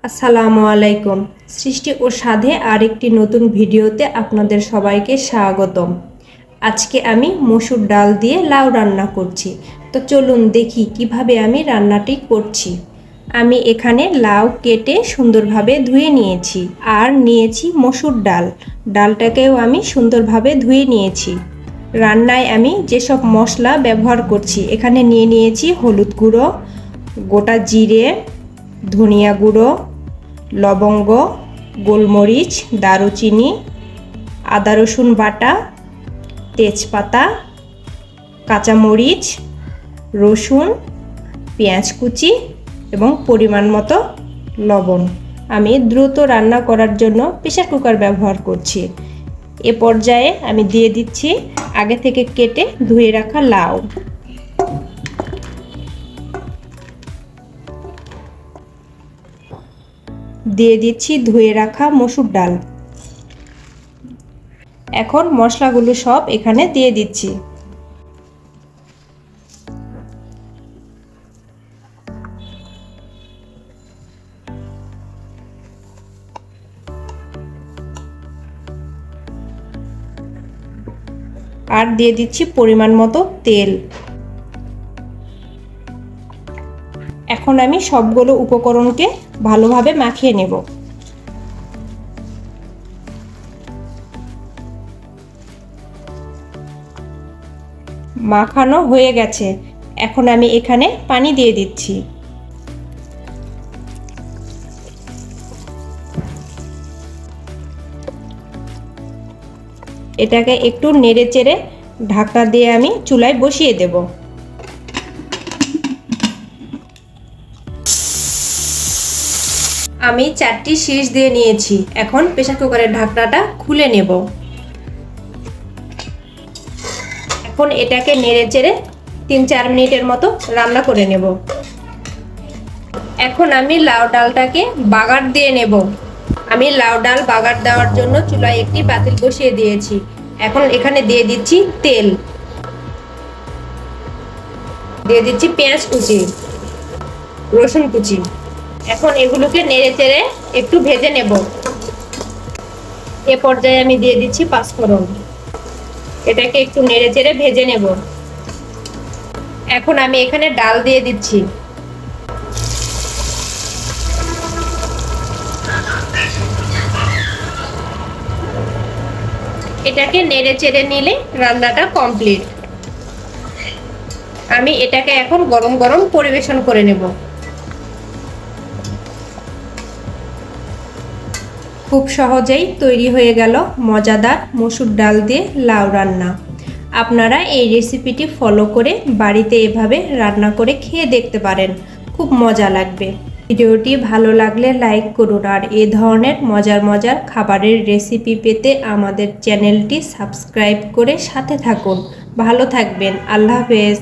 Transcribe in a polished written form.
আসসালামু আলাইকুম। সৃষ্টি ও স্বাদে আরেকটি নতুন ভিডিওতে আপনাদের সবাইকে স্বাগতম। আজকে আমি মসুর ডাল দিয়ে লাউ রান্না করছি। তো চলুন দেখি কিভাবে আমি রান্নাটি করছি। আমি এখানে লাউ কেটে সুন্দরভাবে ধুয়ে নিয়েছি আর নিয়েছি মসুর ডাল। ডালটাকেও আমি সুন্দরভাবে ধুয়ে নিয়েছি। রান্নায় আমি যেসব মশলা ব্যবহার করছি এখানে নিয়েছি হলুদ গুঁড়ো, গোটা জিরে, ধনিয়া গুঁড়ো, লবঙ্গ, গোলমরিচ, দারুচিনি, আদা রসুন বাটা, তেজপাতা, কাঁচামরিচ, রসুন, পেঁয়াজ কুচি এবং পরিমাণ মতো লবণ। আমি দ্রুত রান্না করার জন্য প্রেসার কুকার ব্যবহার করছি। এ পর্যায়ে আমি দিয়ে দিচ্ছি আগে থেকে কেটে ধুয়ে রাখা লাউ। দিয়ে দিচ্ছি ধুয়ে রাখা মসুর ডাল। এখন মশলাগুলো সব এখানে দিয়ে দিচ্ছি। আর দিয়ে দিচ্ছি পরিমাণ মতো তেল। এখন আমি সবগুলো উপকরণকে ভালোভাবে মাখিয়ে নেব। মাখানো হয়ে গেছে। এখন আমি এখানে পানি দিয়ে দিচ্ছি। এটাকে একটু নেড়ে চেড়ে ঢাকনা দিয়ে আমি চুলায় বসিয়ে দেব। আমি 4টি শীষ দিয়ে নিয়েছি। এখন প্রেসার কুকারের ঢাকনাটা খুলে নেব। এখন এটাকে নেড়ে চেড়ে 3-4 মিনিটের মতো রান্না করে নেব। এখন আমি লাউ ডালটাকে বাগার দিয়ে নেব। আমি লাউ ডাল বাগার দেওয়ার জন্য চুলায় একটি পাতিল বসিয়ে দিয়েছি। এখন এখানে দিয়ে দিচ্ছি তেল, দিয়ে দিচ্ছি পেঁয়াজ কুচি, রসুন কুচি। এখন এগুলোকে নেড়ে চেড়ে একটু ভেজে নেব। এ পর্যায়ে আমি দিয়ে দিচ্ছি পাঁচফোড়ন। এটাকে একটু নেড়ে চেড়ে ভেজে নেব। এখন আমি এখানে ডাল দিয়ে দিচ্ছি। এটাকে নেড়ে চেড়ে নিলে রান্নাটা কমপ্লিট। আমি এটাকে এখন গরম গরম পরিবেশন করে নেব। খুব সহজেই তৈরি হয়ে গেল মজাদার মসুর ডাল দিয়ে লাউ রান্না। আপনারা এই রেসিপিটি ফলো করে বাড়িতে এভাবে রান্না করে খেয়ে দেখতে পারেন, খুব মজা লাগবে। ভিডিওটি ভালো লাগলে লাইক করুন আর এই ধরনের মজার খাবারের রেসিপি পেতে আমাদের চ্যানেলটি সাবস্ক্রাইব করে সাথে থাকুন। ভালো থাকবেন। আল্লাহ হাফেজ।